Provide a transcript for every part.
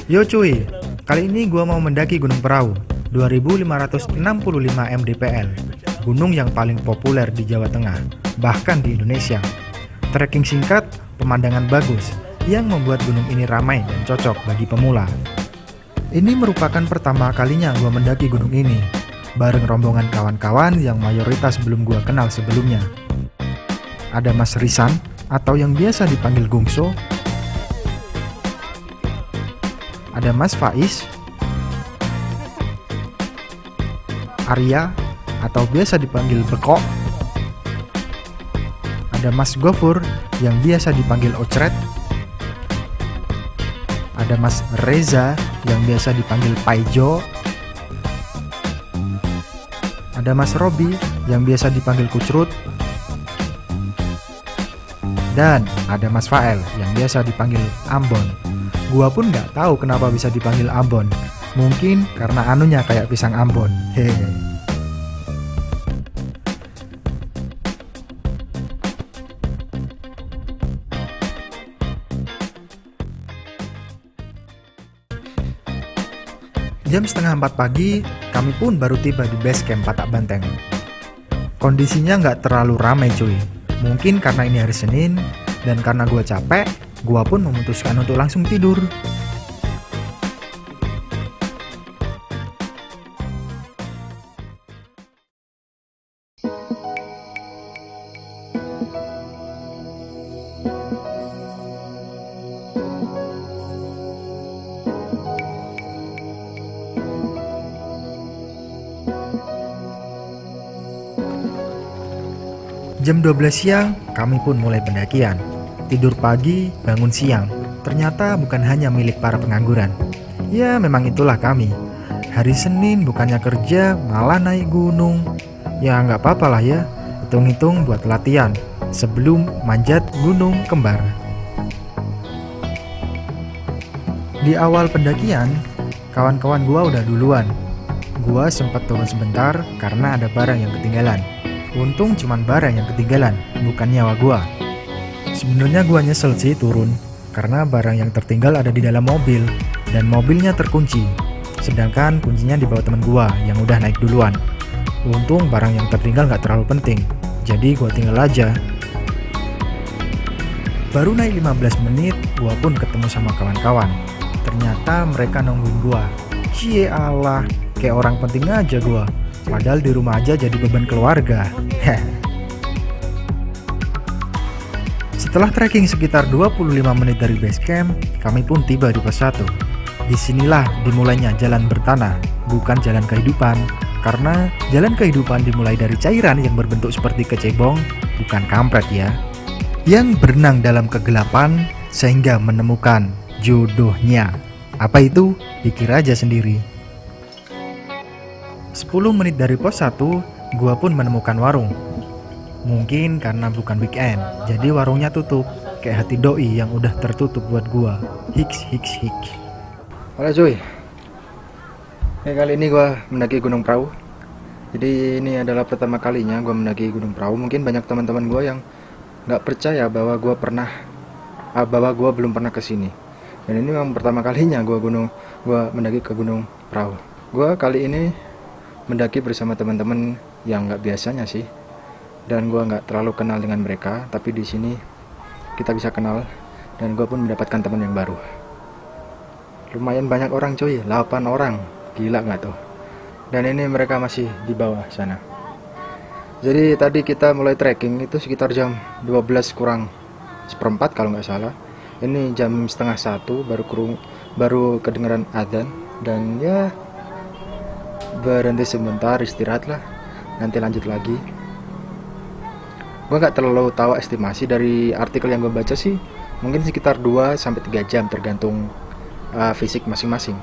Yo cuy, kali ini gua mau mendaki Gunung Prau 2565 mdpl, gunung yang paling populer di Jawa Tengah, bahkan di Indonesia. Trekking singkat, pemandangan bagus, yang membuat gunung ini ramai dan cocok bagi pemula. Ini merupakan pertama kalinya gua mendaki gunung ini, bareng rombongan kawan-kawan yang mayoritas belum gua kenal sebelumnya. Ada Mas Risan, atau yang biasa dipanggil Gungso. Ada Mas Faiz, Arya, atau biasa dipanggil Beko. Ada Mas Gofur, yang biasa dipanggil Ocret. Ada Mas Reza, yang biasa dipanggil Paijo. Ada Mas Robi, yang biasa dipanggil Kucrut. Dan ada Mas Fael, yang biasa dipanggil Ambon. Gua pun nggak tahu kenapa bisa dipanggil Ambon. Mungkin karena anunya kayak pisang Ambon. Hehe. Jam setengah 4 pagi, kami pun baru tiba di base camp Patak Banteng. Kondisinya nggak terlalu ramai cuy. Mungkin karena ini hari Senin, dan karena gue capek, gue pun memutuskan untuk langsung tidur. Jam 12 siang, kami pun mulai pendakian. Tidur pagi, bangun siang. Ternyata bukan hanya milik para pengangguran. Ya, memang itulah kami. Hari Senin bukannya kerja, malah naik gunung. Ya, nggak apa-apa lah ya. Hitung-hitung buat latihan sebelum manjat gunung kembar. Di awal pendakian, kawan-kawan gua udah duluan. Gua sempat turun sebentar karena ada barang yang ketinggalan. Untung cuman barang yang ketinggalan, bukan nyawa gua. Sebenarnya gua nyesel sih turun, karena barang yang tertinggal ada di dalam mobil, dan mobilnya terkunci. Sedangkan kuncinya di bawah teman gua yang udah naik duluan. Untung barang yang tertinggal gak terlalu penting, jadi gua tinggal aja. Baru naik 15 menit, gua pun ketemu sama kawan-kawan. Ternyata mereka nungguin gua. Cie Allah, kayak orang penting aja gua. Padahal di rumah aja jadi beban keluarga. Setelah trekking sekitar 25 menit dari base camp, kami pun tiba di pos 1. Disinilah dimulainya jalan bertanah, bukan jalan kehidupan. Karena jalan kehidupan dimulai dari cairan yang berbentuk seperti kecebong, bukan kampret ya. Yang berenang dalam kegelapan sehingga menemukan jodohnya. Apa itu? Pikir aja sendiri. 10 menit dari pos 1, gua pun menemukan warung. Mungkin karena bukan weekend, jadi warungnya tutup. Kayak hati doi yang udah tertutup buat gua. Hiks. Halo cuy. Kali ini gua mendaki Gunung Prau. Jadi ini adalah pertama kalinya gua mendaki Gunung Prau. Mungkin banyak teman-teman gua yang nggak percaya bahwa gua belum pernah kesini. Dan ini memang pertama kalinya gua mendaki ke Gunung Prau. Gua kali ini mendaki bersama teman-teman yang nggak biasanya sih, dan gue nggak terlalu kenal dengan mereka, tapi di sini kita bisa kenal, dan gue pun mendapatkan teman yang baru. Lumayan banyak orang cuy, 8 orang, gila nggak tuh? Dan ini mereka masih di bawah sana. Jadi tadi kita mulai trekking itu sekitar jam 12 kurang seperempat kalau nggak salah. Ini jam setengah 1 baru kedengeran adzan, dan ya berhenti sebentar, istirahat lah, nanti lanjut lagi. Gue nggak terlalu tahu estimasi dari artikel yang gue baca sih, mungkin sekitar 2-3 jam tergantung fisik masing-masing.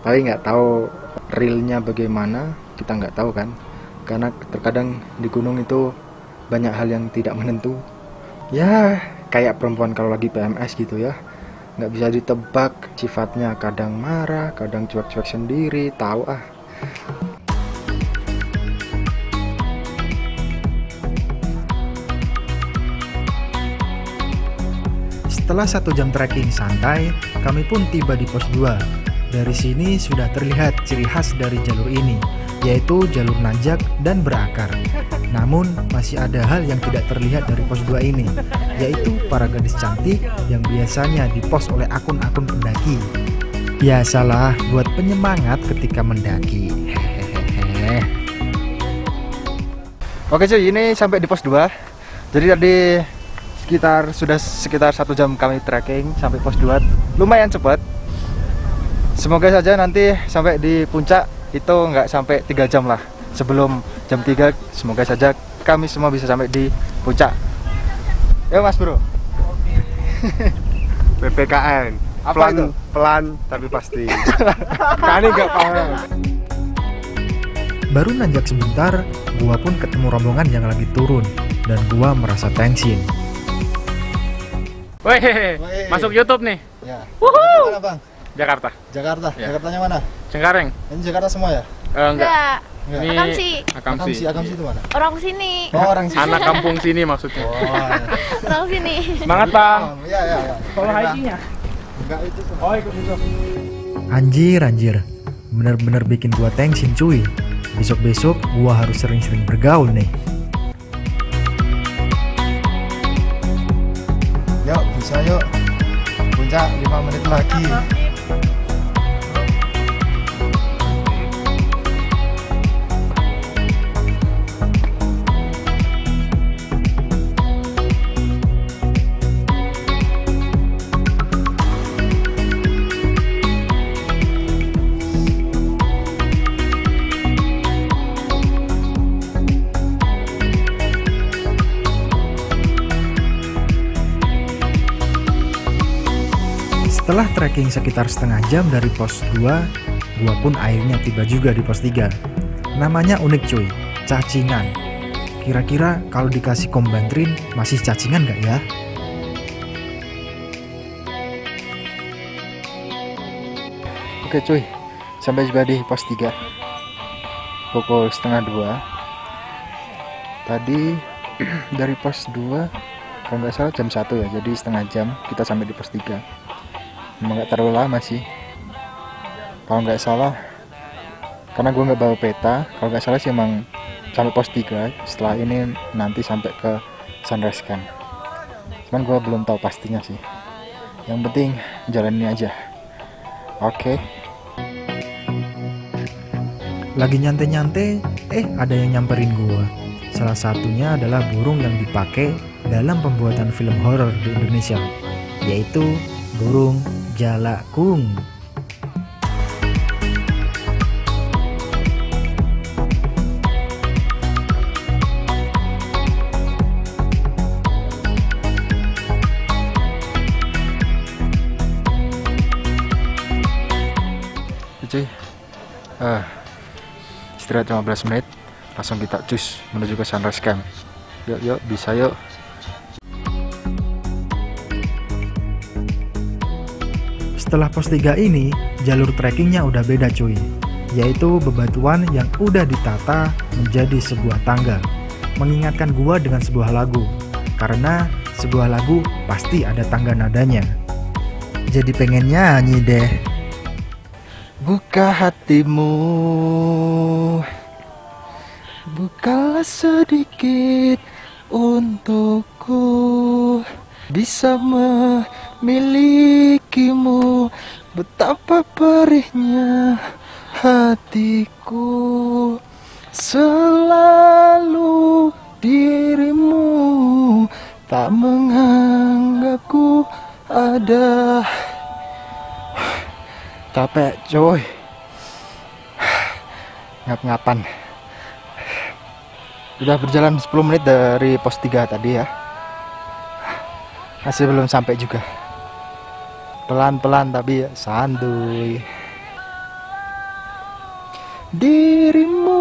Tapi nggak tahu realnya bagaimana, kita nggak tahu kan, karena terkadang di gunung itu banyak hal yang tidak menentu. Ya kayak perempuan kalau lagi PMS gitu ya, nggak bisa ditebak sifatnya, kadang marah, kadang cuek-cuek sendiri, tahu ah. Setelah 1 jam trekking santai, kami pun tiba di pos 2. Dari sini sudah terlihat ciri khas dari jalur ini, yaitu jalur nanjak dan berakar. Namun masih ada hal yang tidak terlihat dari pos 2 ini, yaitu para gadis cantik yang biasanya dipost oleh akun-akun pendaki. Biasalah buat penyemangat ketika mendaki. Hehehe. Oke cuy, ini sampai di pos 2. Jadi tadi sudah sekitar 1 jam kami trekking sampai pos 2. Lumayan cepat. Semoga saja nanti sampai di puncak itu nggak sampai 3 jam lah. Sebelum jam 3, semoga saja kami semua bisa sampai di puncak. Yo Mas Bro. PPKN. Apa pelan, itu? pelan tapi pasti. Kali nggak paham. Baru nanjak sebentar, gua pun ketemu rombongan yang lagi turun dan gua merasa tensin. Woi, masuk YouTube nih. Ya. Wuhu. Mana Bang? Jakarta. Jakarta. Ya. Jakartanya mana? Cengkareng. Ini Jakarta semua ya? Enggak. Enggak. Ini Akamsi. Akamsi. Akamsi itu mana? Orang sini. Oh, orang sini. Anak kampung sini maksudnya. Oh, ya. Orang sini. Semangat, Bang. Iya, iya, iya. Kalau hiking-nya? Enggak itu. Oh, ikut itu. Anjir, bener-bener bikin gua tensin cuy. Besok-besok gua harus sering-sering bergaul nih. Yuk, bisa yuk. Puncak 5 menit lagi. Setelah trekking sekitar setengah jam dari pos 2, gua pun akhirnya tiba juga di pos 3. Namanya unik cuy, cacingan. Kira-kira kalau dikasih kombantrin masih cacingan gak ya? Oke cuy, sampai juga di pos 3. Pukul setengah 2. Tadi dari pos 2 kalau nggak salah jam 1 ya, jadi setengah jam kita sampai di pos 3. Emang nggak terlalu lama sih kalau nggak salah, karena gue nggak bawa peta. Kalau nggak salah sih emang sampai pos 3, setelah ini nanti sampai ke sunrise camp. Cuman gue belum tahu pastinya sih, yang penting jalanin aja. Oke. Lagi nyantai-nyantai, ada yang nyamperin gua. Salah satunya adalah burung yang dipakai dalam pembuatan film horor di Indonesia, yaitu burung jalakung. Cuy, istirahat 15 menit, langsung kita cus menuju ke sunrise camp. Yuk, bisa yuk. Setelah pos 3 ini, jalur trekkingnya udah beda cuy, yaitu bebatuan yang udah ditata menjadi sebuah tangga, mengingatkan gua dengan sebuah lagu, karena sebuah lagu pasti ada tangga nadanya. Jadi pengen nyanyi deh. Buka hatimu, bukalah sedikit untukku, bisa memilikimu, betapa perihnya hatiku, selalu dirimu tak menganggapku ada. Capek coy, ngap-ngapan. Udah berjalan 10 menit dari pos 3 tadi ya, masih belum sampai juga. Pelan-pelan tapi santuy. Dirimu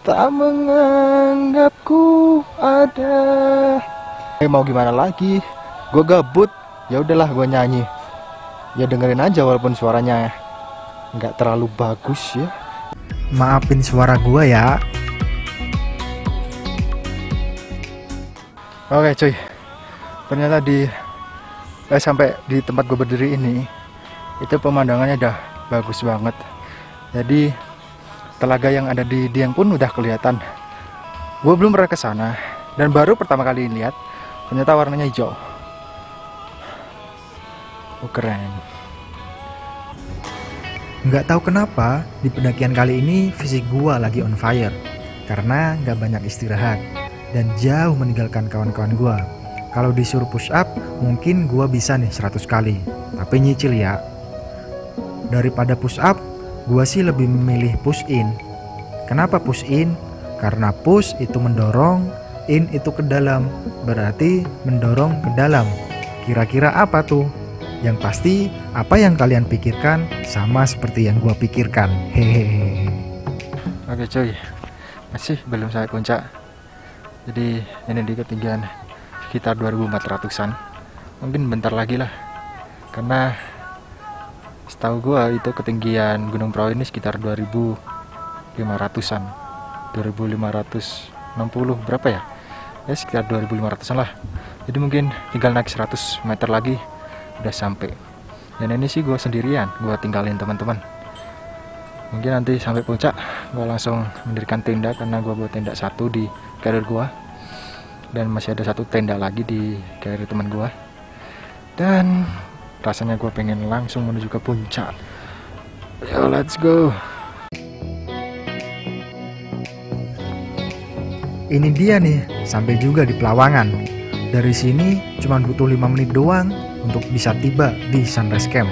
tak menganggapku ada. Mau gimana lagi, gue gabut, ya udahlah gue nyanyi. Ya dengerin aja walaupun suaranya nggak terlalu bagus ya. Maafin suara gua ya. Oke cuy, ternyata di sampai di tempat gue berdiri ini, itu pemandangannya udah bagus banget. Jadi telaga yang ada di Dieng pun udah kelihatan. Gue belum pernah ke sana dan baru pertama kali lihat, ternyata warnanya hijau. Keren. Nggak tahu kenapa di pendakian kali ini fisik gua lagi on fire karena nggak banyak istirahat dan jauh meninggalkan kawan-kawan gua. Kalau disuruh push up mungkin gua bisa nih 100 kali, tapi nyicil ya. Daripada push up, gua sih lebih memilih push in. Kenapa push in? Karena push itu mendorong, in itu ke dalam, berarti mendorong ke dalam. Kira-kira apa tuh? Yang pasti apa yang kalian pikirkan sama seperti yang gua pikirkan. Hehehe. Oke cuy, masih belum sampai puncak. Jadi ini di ketinggian sekitar 2400-an. Mungkin bentar lagi lah. Karena setahu gua itu ketinggian Gunung Prau ini sekitar 2500-an. 2560 berapa ya? Ya sekitar 2500-an lah. Jadi mungkin tinggal naik 100 meter lagi udah sampai. Dan ini sih gua sendirian, gua tinggalin teman-teman. Mungkin nanti sampai puncak gua langsung mendirikan tenda karena gua buat tenda satu di carrier gua. Dan masih ada satu tenda lagi di carrier teman gua. Dan rasanya gue pengen langsung menuju ke puncak. Yo, let's go. Ini dia nih, sampai juga di Pelawangan. Dari sini cuma butuh 5 menit doang untuk bisa tiba di Sunrise Camp.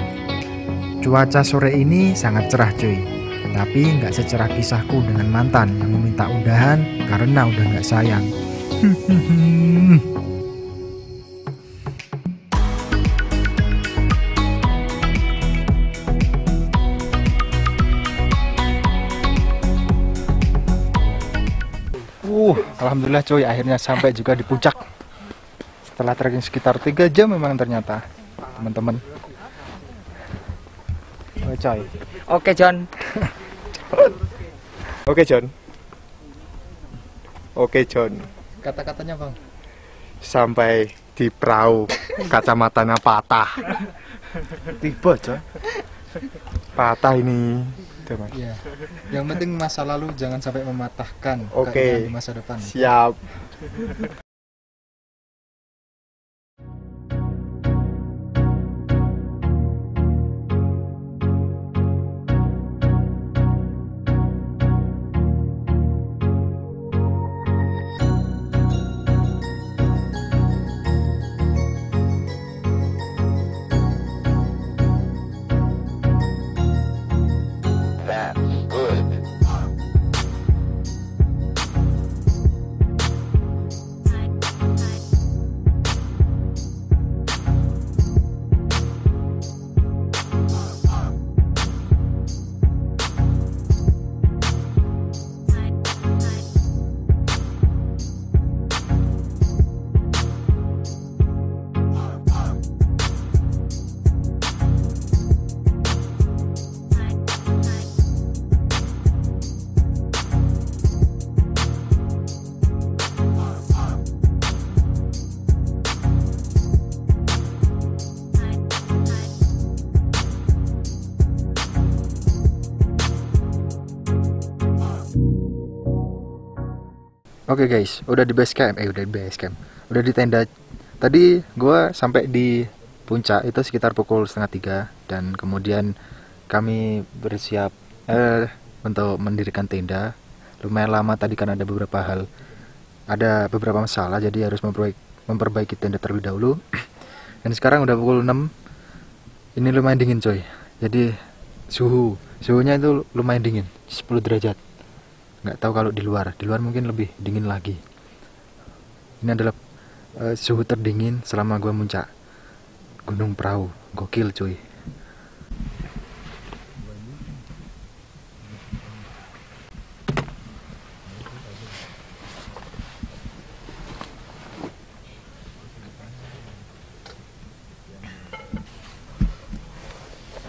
Cuaca sore ini sangat cerah cuy, tapi nggak secerah kisahku dengan mantan yang meminta udahan karena udah nggak sayang. Alhamdulillah cuy, akhirnya sampai juga di puncak. Setelah trekking sekitar 3 jam memang ternyata, teman-teman. Oh coy. Oke John. Oke John. Oke John. Kata-katanya bang. Sampai di perahu kacamatanya patah. Tiba coy. Patah ini. Tuh, Mas. Iya. Yang penting masa lalu jangan sampai mematahkan Oke. keinginan di masa depan. Siap. Oke guys, udah di base camp, udah di tenda. Tadi gue sampai di puncak itu sekitar pukul 2:30 dan kemudian kami bersiap untuk mendirikan tenda. Lumayan lama tadi kan ada beberapa masalah, jadi harus memperbaiki tenda terlebih dahulu. Dan sekarang udah pukul 6. Ini lumayan dingin coy. Jadi suhunya itu lumayan dingin, 10 derajat. Nggak tahu kalau di luar mungkin lebih dingin lagi. Ini adalah suhu terdingin selama gua muncak Gunung Prau. Gokil cuy.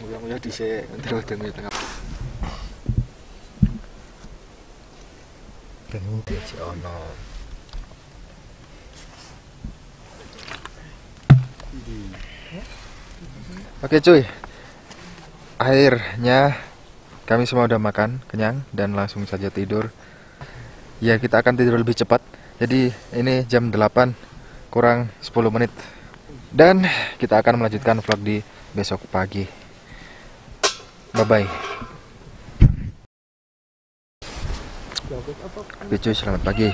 Mudah-mudahan dhisik terus tengah. Pengen si ono. Oke cuy, akhirnya kami semua udah makan, kenyang, dan langsung saja tidur. Ya, kita akan tidur lebih cepat. Jadi ini jam 8 kurang 10 menit. Dan kita akan melanjutkan vlog di besok pagi. Bye-bye. Oke cuy, selamat pagi.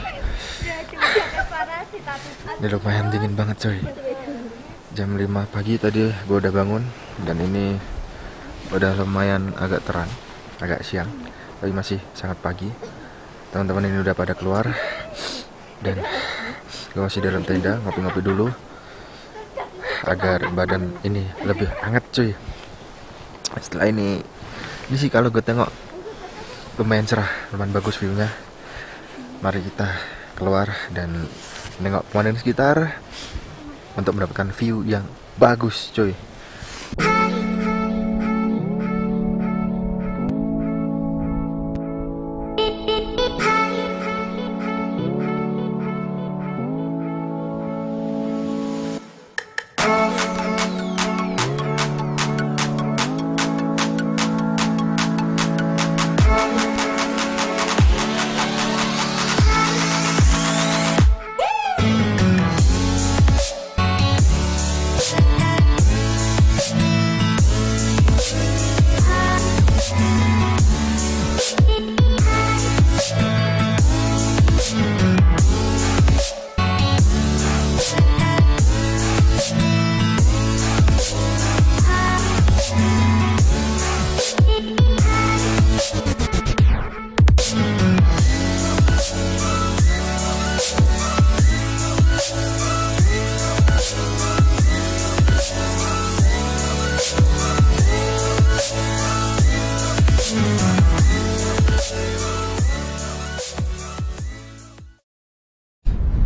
Ini lumayan dingin banget cuy. Jam 5 pagi tadi gue udah bangun. Dan ini udah lumayan agak terang, agak siang, tapi masih sangat pagi. Teman-teman ini udah pada keluar. Dan gue masih dalam tenda, ngopi-ngopi dulu agar badan ini lebih hangat cuy. Setelah ini sih kalau gue tengok lumayan cerah, lumayan bagus view-nya. Mari kita keluar dan nengok pemandangan sekitar untuk mendapatkan view yang bagus cuy.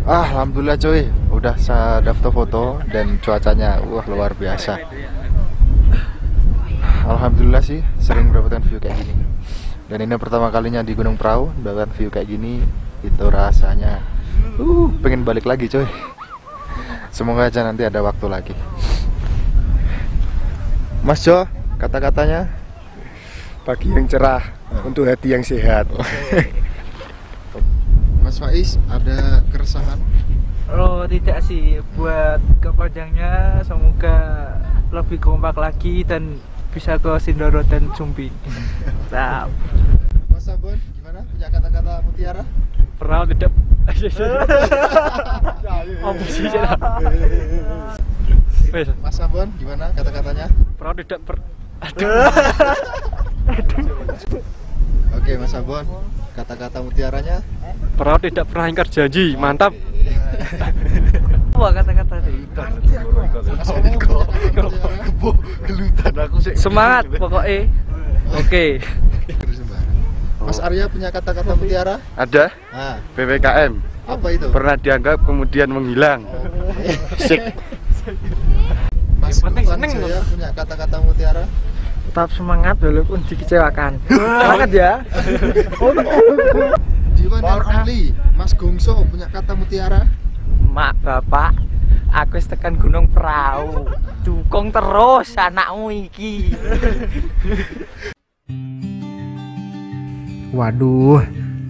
Alhamdulillah cuy, udah saya daftar foto dan cuacanya luar biasa. Alhamdulillah sih sering mendapatkan view kayak gini. Dan ini pertama kalinya di Gunung Prau mendapatkan view kayak gini. Itu rasanya pengen balik lagi cuy. Semoga aja nanti ada waktu lagi. Mas Jo, kata-katanya? Pagi yang cerah untuk hati yang sehat. Mas Faiz, ada keresahan? Oh tidak sih, buat kepanjangnya semoga lebih kompak lagi dan bisa ke Sindoro dan Sumbi. Nah, Mas Sabon, gimana? Punya kata-kata mutiara? Pernah tidak? Apa sih? Mas Sabon, gimana kata-katanya? Pernah tidak? Oke Mas Sabon, kata-kata mutiaranya? Pernah tidak pernah ingkar janji, mantap. apa kata-kata tadi? Semangat pokoknya. Oke. Mas Arya punya kata-kata mutiara? Ada Nah, PPKM. apa itu? Pernah dianggap kemudian menghilang. Sik. Mas penting Irfan seneng Jaya punya kata-kata mutiara? Tetap semangat walaupun dikecewakan. Semangat ya. Jiwan and Only, Mas Gongso punya kata mutiara? Mak bapak, aku wis tekan Gunung Prau. Dukung terus anakmu iki. Waduh,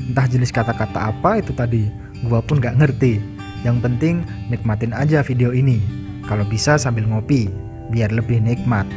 entah jenis kata-kata apa itu tadi. Gua pun gak ngerti. Yang penting nikmatin aja video ini. Kalau bisa sambil ngopi, biar lebih nikmat.